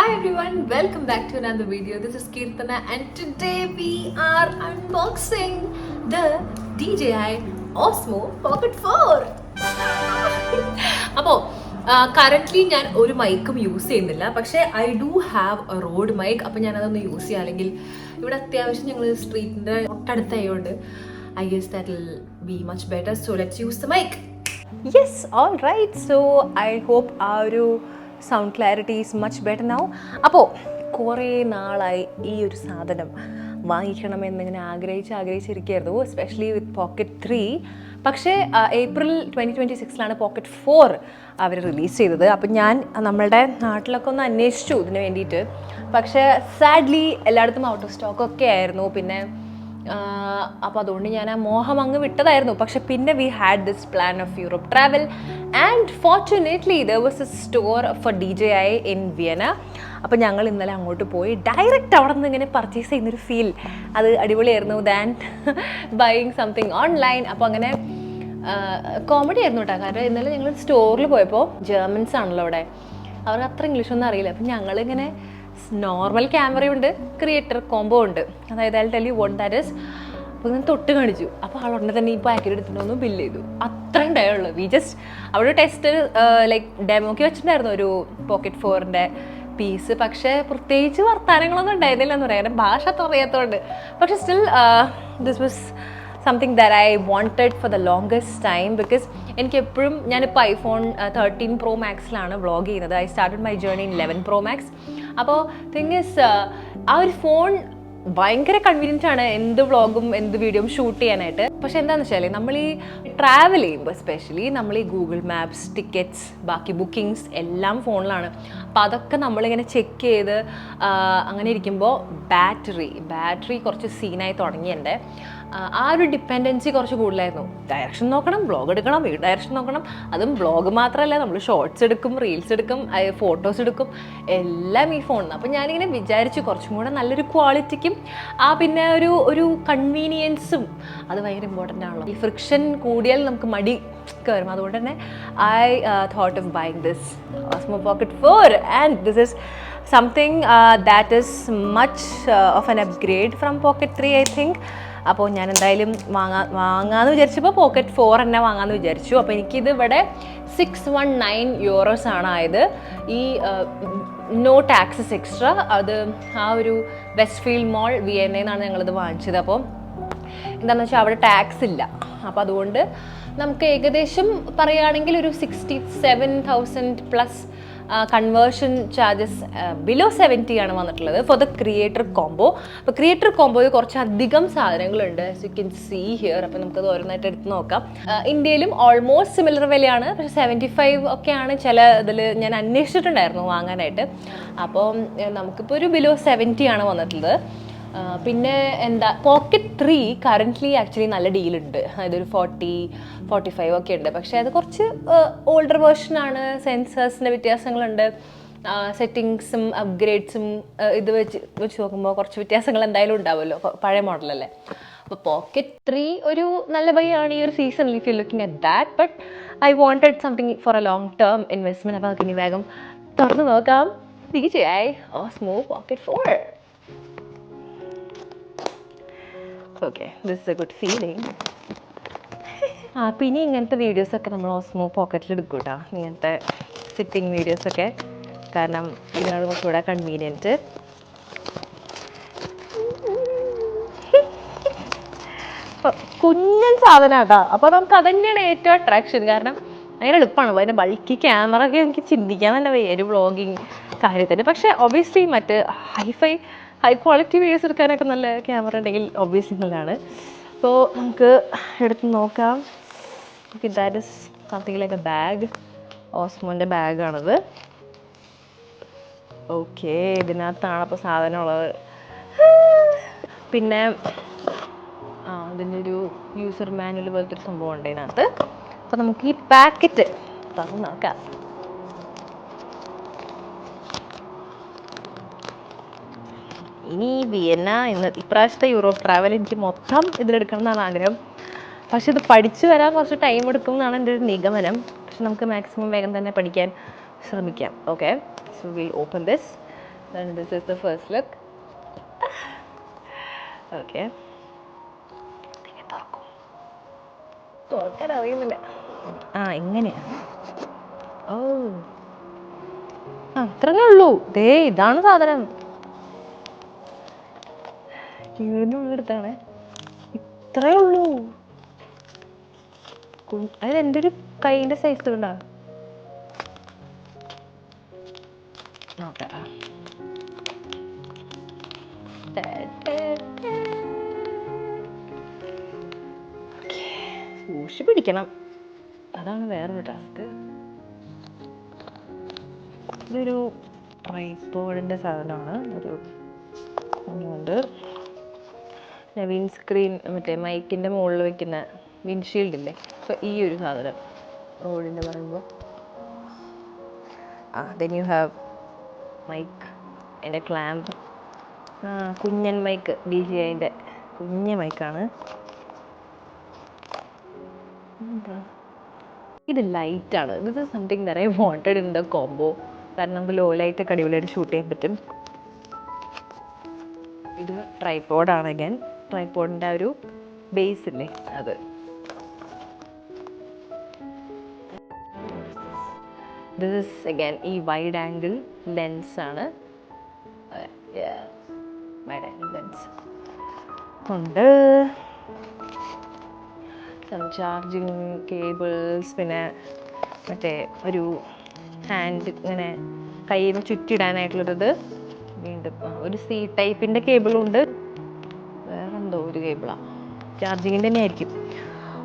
Hi everyone, welcome back to another video. This is Kirtana and today we are unboxing the DJI Osmo Pocket 4. അപ്പോൾ currently ഞാൻ ഒരു മൈക്കും use ചെയ്യുന്നില്ല, പക്ഷേ I do have a Rode mic. അപ്പോൾ ഞാനതൊന്ന് use ചെയ്യുക, അല്ലെങ്കിൽ ഇവിടെ അത്യാവശ്യം ഞങ്ങൾ സ്ട്രീറ്റിൻ്റെ തൊട്ടടുത്തായതുകൊണ്ട് I guess that will be much better. So let's use the mic. Yes, all right. So I hope ആ ഒരു sound clarity is much better now. അപ്പോൾ കുറേ നാളായി ഈ ഒരു സാധനം വാങ്ങിക്കണമെന്നിങ്ങനെ ആഗ്രഹിച്ചിരിക്കുകയായിരുന്നു, എസ്പെഷ്യലി വിത്ത് പോക്കറ്റ് 3. പക്ഷേ ഏപ്രിൽ 2026 പോക്കറ്റ് 4 അവർ റിലീസ് ചെയ്തത്. അപ്പം ഞാൻ നമ്മളുടെ നാട്ടിലൊക്കെ ഒന്ന് അന്വേഷിച്ചു ഇതിന് വേണ്ടിയിട്ട്. പക്ഷേ സാഡ്ലി എല്ലായിടത്തും ഔട്ട് ഓഫ് സ്റ്റോക്കൊക്കെ ആയിരുന്നു. പിന്നെ അപ്പോൾ അതുകൊണ്ട് ഞാൻ ആ മോഹം അങ്ങ് വിട്ടതായിരുന്നു. പക്ഷെ പിന്നെ we had this plan of Europe travel and fortunately there was a store for DJI in Vienna. അപ്പോൾ ഞങ്ങൾ ഇന്നലെ അങ്ങോട്ട് പോയി ഡയറക്റ്റ് അവിടെ നിന്ന് ഇങ്ങനെ പർച്ചേസ് ചെയ്യുന്നൊരു ഫീൽ, അത് അടിപൊളിയായിരുന്നു ദാൻ ബൈയിങ് സംതിങ് ഓൺലൈൻ. അപ്പോൾ അങ്ങനെ കോമഡി ആയിരുന്നു കേട്ടോ. കാരണം ഇന്നലെ ഞങ്ങൾ സ്റ്റോറിൽ പോയപ്പോൾ ജർമ്മൻസ് ആണല്ലോ അവിടെ, അവർക്ക് അത്ര ഇംഗ്ലീഷൊന്നും അറിയില്ല. അപ്പം ഞങ്ങളിങ്ങനെ നോർമൽ ക്യാമറയുണ്ട്, ക്രിയേറ്റർ കോംബോ ഉണ്ട്. അതായത് I tell you what that is. അപ്പോൾ ഞാൻ തൊട്ട് കാണിച്ചു. അപ്പോൾ ആളുടനെ തന്നെ ഈ പാക്കറ്റ് എടുത്തിട്ടൊന്ന് ബില്ല് ചെയ്തു. അത്രയും ഉണ്ടായുള്ളൂ. വി ജസ്റ്റ് അവിടെ ടെസ്റ്റ് ലൈക്ക് ഡെമോക്ക് വെച്ചിട്ടുണ്ടായിരുന്നു ഒരു പോക്കറ്റ് 4ൻ്റെ പീസ്. പക്ഷേ പ്രത്യേകിച്ച് വർത്താനങ്ങളൊന്നും ഉണ്ടായിരുന്നില്ല എന്ന് പറയാം, ഭാഷ അത്ര അറിയാത്തതുകൊണ്ട്. പക്ഷെ still this was something that I wanted for the longest time. Because എനിക്ക് എപ്പോഴും ഞാനിപ്പോൾ ഐഫോൺ 13 Pro Maxലാണ് വ്ളോഗ് ചെയ്യുന്നത്. I started my journey in 11 Pro Max. അപ്പോൾ തിങ് ഈസ് ആ ഒരു ഫോൺ ഭയങ്കര കൺവീനിയൻ്റ് ആണ് എന്ത് വ്ളോഗും എന്ത് വീഡിയോയും ഷൂട്ട് ചെയ്യാനായിട്ട്. പക്ഷെ എന്താണെന്ന് വെച്ചാൽ നമ്മൾ ഈ ട്രാവൽ ചെയ്യുമ്പോൾ എസ്പെഷ്യലി നമ്മൾ ഈ ഗൂഗിൾ മാപ്സ്, ടിക്കറ്റ്സ്, ബാക്കി ബുക്കിങ്സ് എല്ലാം ഫോണിലാണ്. അപ്പോൾ അതൊക്കെ നമ്മളിങ്ങനെ ചെക്ക് ചെയ്ത് അങ്ങനെ ഇരിക്കുമ്പോൾ ബാറ്ററി കുറച്ച് സീനായി തുടങ്ങി. എൻ്റെ ആ ഒരു ഡിപ്പെൻഡൻസി കുറച്ച് കൂടുതലായിരുന്നു. ഡയറക്ഷൻ നോക്കണം, വ്ളോഗ് എടുക്കണം, ഡയറക്ഷൻ നോക്കണം. അതും വ്ളോഗ് മാത്രമല്ല, നമ്മൾ ഷോർട്സ് എടുക്കും, റീൽസ് എടുക്കും, ഫോട്ടോസ് എടുക്കും, എല്ലാം ഈ ഫോണിൽ. അപ്പോൾ ഞാനിങ്ങനെ വിചാരിച്ചു കുറച്ചും കൂടെ നല്ലൊരു ക്വാളിറ്റിക്കും പിന്നെ ഒരു കൺവീനിയൻസും അത് ഭയങ്കര ഇമ്പോർട്ടൻ്റ് ആണല്ലോ. ഈ ഫ്രിക്ഷൻ കൂടിയാൽ നമുക്ക് മടി കയറും. അതുകൊണ്ട് തന്നെ I thought of buying this Osmo Pocket 4 and this is something that is much of an upgrade from Pocket 3 I think. അപ്പോൾ ഞാൻ എന്തായാലും വാങ്ങാമെന്ന് വിചാരിച്ചപ്പോൾ പോക്കറ്റ് 4 തന്നെ വാങ്ങാമെന്ന് വിചാരിച്ചു. അപ്പോൾ എനിക്കിത് ഇവിടെ 619 euros ആണ് ആയത്. ഈ നോ ടാക്സസ് എക്സ്ട്രാ. അത് ആ ഒരു വെസ്റ്റ് ഫീൽഡ് മോൾ വിയന്നയിൽ ഞങ്ങളിത് വാങ്ങിച്ചത്. അപ്പോൾ എന്താണെന്ന് വെച്ചാൽ അവിടെ ടാക്സ് ഇല്ല. അപ്പോൾ അതുകൊണ്ട് നമുക്ക് ഏകദേശം പറയുകയാണെങ്കിൽ ഒരു 67,000 പ്ലസ് കൺവേർഷൻ ചാർജസ് ബിലോ 70 ആണ് വന്നിട്ടുള്ളത് ഫോർ ദ ക്രിയേറ്റർ കോംബോ. അപ്പോൾ ക്രിയേറ്റർ കോംബോയിൽ കുറച്ചധികം സാധനങ്ങളുണ്ട്, as you can see here. അപ്പോൾ നമുക്കത് ഓരോന്നായിട്ട് എടുത്ത് നോക്കാം. ഇന്ത്യയിലും ഓൾമോസ്റ്റ് സിമിലർ വിലയാണ്, പക്ഷേ 75 ഒക്കെയാണ് ചില ഇതിൽ ഞാൻ അന്വേഷിച്ചിട്ടുണ്ടായിരുന്നു വാങ്ങാനായിട്ട്. അപ്പോൾ നമുക്കിപ്പോൾ ഒരു ബിലോ 70 ആണ് വന്നിട്ടുള്ളത്. പിന്നെ എന്താ പോക്കറ്റ് 3 കറൻ്റ്ലി ആക്ച്വലി നല്ല ഡീലുണ്ട്. അതായത് ഒരു 40-45 ഒക്കെ ഉണ്ട്. പക്ഷേ അത് കുറച്ച് ഓൾഡർ വേർഷനാണ്. സെൻസേഴ്സിൻ്റെ വ്യത്യാസങ്ങളുണ്ട്, സെറ്റിങ്സും അപ്ഗ്രേഡ്സും ഇത് വെച്ച് നോക്കുമ്പോൾ കുറച്ച് വ്യത്യാസങ്ങൾ എന്തായാലും ഉണ്ടാവുമല്ലോ, പഴയ മോഡലല്ലേ. അപ്പോൾ പോക്കറ്റ് 3 ഒരു നല്ല ബൈയാണ് ഈ ഒരു സീസണിൽ if you looking at that. But I wanted something for A long term investment. അപ്പോൾ നമുക്ക് ഇനി വേഗം തുറന്ന് നോക്കാം DJI Osmo Pocket 4. Okay, this is A good feeling. പിന്നെ ഇങ്ങനത്തെ വീഡിയോസൊക്കെ നമ്മൾ ഓസ്മോ പോക്കറ്റിൽ എടുക്കും കേട്ടോ, ഇങ്ങനത്തെ സിറ്റിംഗ് വീഡിയോസൊക്കെ. കാരണം ഇതിനാണ് കുറച്ചുകൂടെ കൺവീനിയൻറ്റ്. കുഞ്ഞൻ സാധനം കേട്ടോ. അപ്പോൾ നമുക്ക് അത് തന്നെയാണ് ഏറ്റവും അട്രാക്ഷൻ. കാരണം ഭയങ്കര എളുപ്പമാണ്. അതിൻ്റെ ബൾക്കി ക്യാമറ ഒക്കെ എനിക്ക് ചിന്തിക്കാൻ നല്ല വയ്യ ഒരു വ്ളോഗിങ് കാര്യത്തിന്. പക്ഷേ ഒബ്വിയസ്ലി മറ്റ് ഹൈ ക്വാളിറ്റി വീഡിയോസ് എടുക്കാനൊക്കെ നല്ല ക്യാമറ ഉണ്ടെങ്കിൽ ഒബ്വിയസ്ലി നല്ലതാണ്. അപ്പോൾ നമുക്ക് എടുത്ത് നോക്കാം. Okay, that is something like a bag. ഓസ്മോൻ്റെ ബാഗാണത്. ഓക്കെ, ഇതിനകത്താണ് അപ്പോൾ സാധനം ഉള്ളത്. പിന്നെ ഇതിൻ്റെ ഒരു യൂസർ മാനുവൽ പോലത്തെ ഒരു സംഭവം ഉണ്ട് ഇതിനകത്ത്. അപ്പോൾ നമുക്ക് ഈ പാക്കറ്റ് തുറന്ന് നോക്കാം. ഇനി വിയന്ന ഇപ്രാവശ്യത്തെ യൂറോപ്പ് ട്രാവൽ എനിക്ക് മൊത്തം ഇതിലെടുക്കണം എന്നാണ് ആഗ്രഹം. പക്ഷെ ഇത് പഠിച്ചു വരാൻ കുറച്ച് ടൈം എടുക്കും എന്നാണ് എൻ്റെ ഒരു നിഗമനം. പക്ഷെ നമുക്ക് മാക്സിമം വേഗം തന്നെ പഠിക്കാൻ ശ്രമിക്കാം. Okay, so will open this. And this is the first look. Okay. തുറക്കാൻ അറിയുന്നില്ല. ഇങ്ങനെയാ. ഓ, അത്രേ ഉള്ളൂ. ദേ ഇതാണ് സാധനം. എടുത്താണ്. ഇത്രേ ഉള്ളൂ. അത് എൻ്റെ ഒരു കൈൻ്റെ സൈസ് ഉണ്ടാ. നോക്കാം. സൂക്ഷിച്ച് പിടിക്കണം, അതാണ് വേറൊരു ടാസ്ക്. ഇതൊരു ട്രൈപോഡിൻ്റെ സാധനമാണ്. ഒരു അതുകൊണ്ട് വിൻസ്ക്രീൻ മറ്റേ മൈക്കിൻ്റെ മുകളിൽ വെക്കുന്ന വിൻഷീൽഡ് ഇല്ലേ, അപ്പോൾ ഈ ഒരു സാധനം റോഡിൻ്റെ പറയുമ്പോൾ ദെൻ യു ഹാവ് മൈക്ക്, എൻ്റെ ക്ലാമ്പ്, കുഞ്ഞൻ മൈക്ക്, DJIൻ്റെ കുഞ്ഞ മൈക്കാണ്. ഇത് ലൈറ്റാണ്. This is something that I wanted in the combo. കാരണം നമുക്ക് ലോ ലൈറ്റൊക്കെ അടിപൊളിയായിട്ട് ഷൂട്ട് ചെയ്യാൻ പറ്റും. ഇത് ട്രൈപോഡാണ്. അഗൈൻ ട്രൈപോഡിൻ്റെ ആ ഒരു ബേസ് ഇല്ലേ അത്. ദിസ് ഇസ് അഗൈൻ ഈ വൈഡ് ആംഗിൾ ലെൻസാണ്. വൈഡ് ആംഗിൾ ലെൻസ് ഉണ്ട്. ചാർജിങ് കേബിൾസ്, പിന്നെ മറ്റേ ഒരു ഹാൻഡ് ഇങ്ങനെ കയ്യിൽ നിന്ന് ചുറ്റിടാനായിട്ടുള്ളത്. വീണ്ടും ഒരു C ടൈപ്പിൻ്റെ കേബിളുണ്ട്. വേറെന്തോ ഒരു കേബിളാണ്, ചാർജിങ്ങിൻ്റെ തന്നെ ആയിരിക്കും.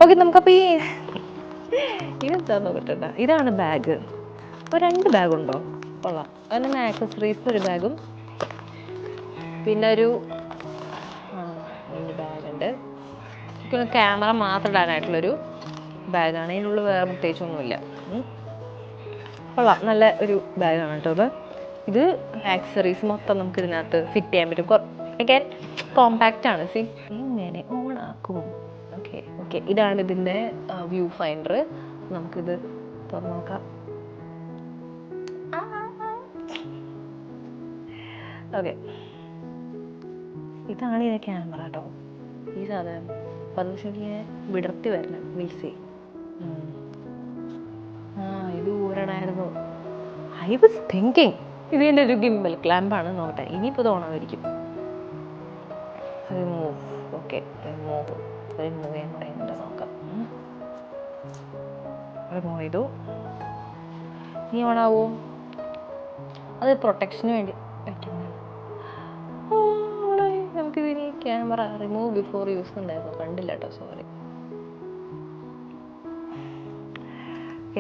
ഓക്കെ, നമുക്കപ്പോൾ ഇതെന്താ നോക്കട്ടെ. ഇതാണ് ബാഗ്. അപ്പോൾ 2 ബാഗുണ്ടോ? കൊള്ളാം. അതിന് ആക്സസറീസ് ഒരു ബാഗും പിന്നെ ഒരു ബാഗുണ്ട്. ക്യാമറ മാത്രം ഇടാനായിട്ടുള്ളൊരു ബാഗാണ്. അതിനുള്ളിൽ വേറെ പ്രത്യേകിച്ചൊന്നുമില്ല. കൊള്ളാം, നല്ല ഒരു ബാഗാണ് കേട്ടോ. ഇത് ആക്സസറീസ് മൊത്തം നമുക്ക് ഇതിനകത്ത് ഫിറ്റ് ചെയ്യാൻ പറ്റും. അഗൈൻ കോമ്പാക്റ്റ് ആണ്. സി ഇങ്ങനെ ഓൺ ആക്കും. ഓക്കെ ഇതാണ് ഇതിൻ്റെ വ്യൂ ഫൈൻഡർ. നമുക്കിത് തുറന്നു നോക്കാം. ഓക്കെ, ഇതാണ് ഇതിൻ്റെ ക്യാമറ കേട്ടോ. ഈ സാധനം പതുക്കെ വിടർത്തി വരണം. വിൽസി ഇത് ഊരണമായിരുന്നു. ഐ വാസ് തിങ്കിങ് ഇതിൻ്റെ ഒരു ഗിംബൽ ക്ലാമ്പാണ്. നോക്കട്ടെ, ഇനിയിപ്പോൾ തോന്നാമായിരിക്കും. റിമൂവ്. ഓക്കെ, റിമൂവ് ചെയ്യാൻ പറയുന്നുണ്ട്. നോക്കാം. റിമൂവ് ചെയ്തു. ഇനി ഓണാവോ? അത് പ്രൊട്ടക്ഷന് വേണ്ടി വയ്ക്കുന്നത്. നമുക്കിതിന് ക്യാമറ റിമൂവ് ബിഫോർ യൂസ് ഉണ്ടായിരുന്നു, കണ്ടില്ല കേട്ടോ, സോറി.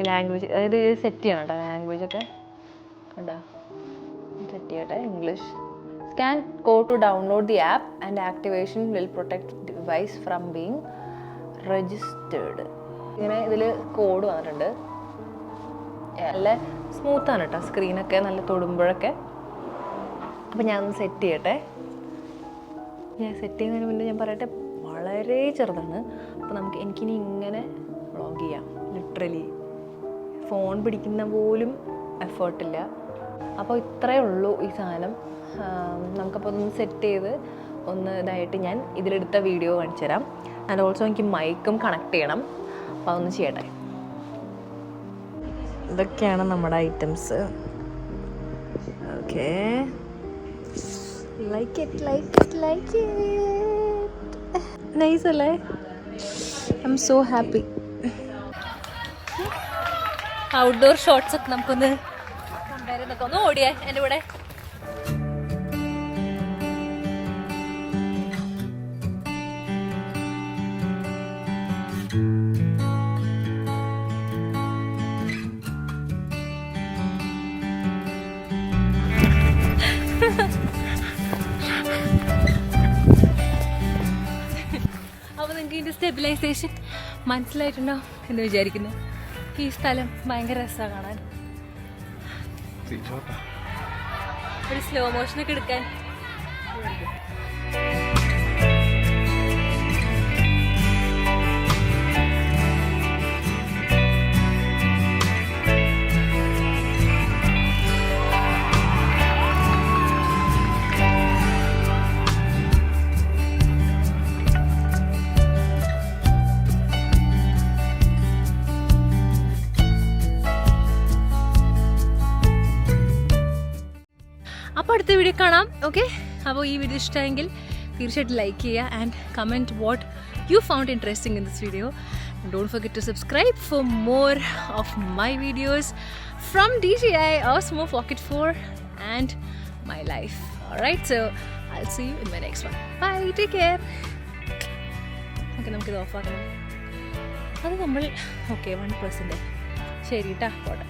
ലാംഗ്വേജ്, അതായത് സെറ്റ് ചെയ്യണം കേട്ടോ ലാംഗ്വേജൊക്കെ. കണ്ടോ, സെറ്റ് ചെയ്യട്ടെ. English. Scan code to download the app and activation will protect device from being registered. ഇങ്ങനെ ഇതിൽ കോഡ് വന്നിട്ടുണ്ട്. നല്ല സ്മൂത്താണ് കേട്ടോ സ്ക്രീനൊക്കെ, നല്ല തൊടുമ്പോഴൊക്കെ. അപ്പോൾ ഞാനൊന്ന് സെറ്റ് ചെയ്യട്ടെ. ഞാൻ സെറ്റ് ചെയ്യുന്നതിന് മുന്നേ ഞാൻ പറയട്ടെ, വളരെ ചെറുതാണ്. അപ്പോൾ എനിക്കിനി ഇങ്ങനെ വ്ളോഗ് ചെയ്യാം. ലിറ്ററലി ഫോൺ പിടിക്കുന്ന പോലും എഫേർട്ടില്ല. അപ്പോൾ ഇത്രയേ ഉള്ളൂ ഈ സാധനം. നമുക്കപ്പോൾ ഒന്ന് സെറ്റ് ചെയ്ത് ഒന്ന് ഇതായിട്ട് ഞാൻ ഇതിലെടുത്ത വീഡിയോ കാണിച്ചു തരാം. ആൻഡ് ഓൾസോ എനിക്ക് മൈക്കും കണക്ട് ചെയ്യണം. അപ്പോൾ അതൊന്ന് ചെയ്യട്ടെ. ഇതൊക്കെയാണ് നമ്മുടെ items. Okay, like it nice അല്ലേ? I'm so happy. Outdoor shots ഒക്കെ നമുക്കൊന്ന് കമ്പയർ ചെയ്തൊക്കെ ഒന്ന് ഓടിയേ എൻ്റെ കൂടെ. അപ്പോൾ നിങ്ങൾക്ക് ഇതിൻ്റെ സ്റ്റെബിലൈസേഷൻ മനസ്സിലായിട്ടുണ്ടോ എന്ന് വിചാരിക്കുന്നു. ഈ സ്ഥലം ഭയങ്കര രസമാണ് കാണാൻ. ഒരു സ്ലോ മോഷനൊക്കെ എടുക്കാൻ. അപ്പോൾ അടുത്ത വീഡിയോ കാണാം. ഓക്കെ, അപ്പോൾ ഈ വീഡിയോ ഇഷ്ടമായെങ്കിൽ തീർച്ചയായിട്ടും ലൈക്ക് ചെയ്യുക and comment what you found interesting in this video. Don't forget to subscribe for more of my videos from DJI Osmo Pocket 4 and my life. Alright, so I'll see you in my next one. Bye, take care. Okay, നമുക്കിത് of ആക്കണം. അത് നമ്മൾ okay 1% ശരി കേട്ടോ പോട്ടെ.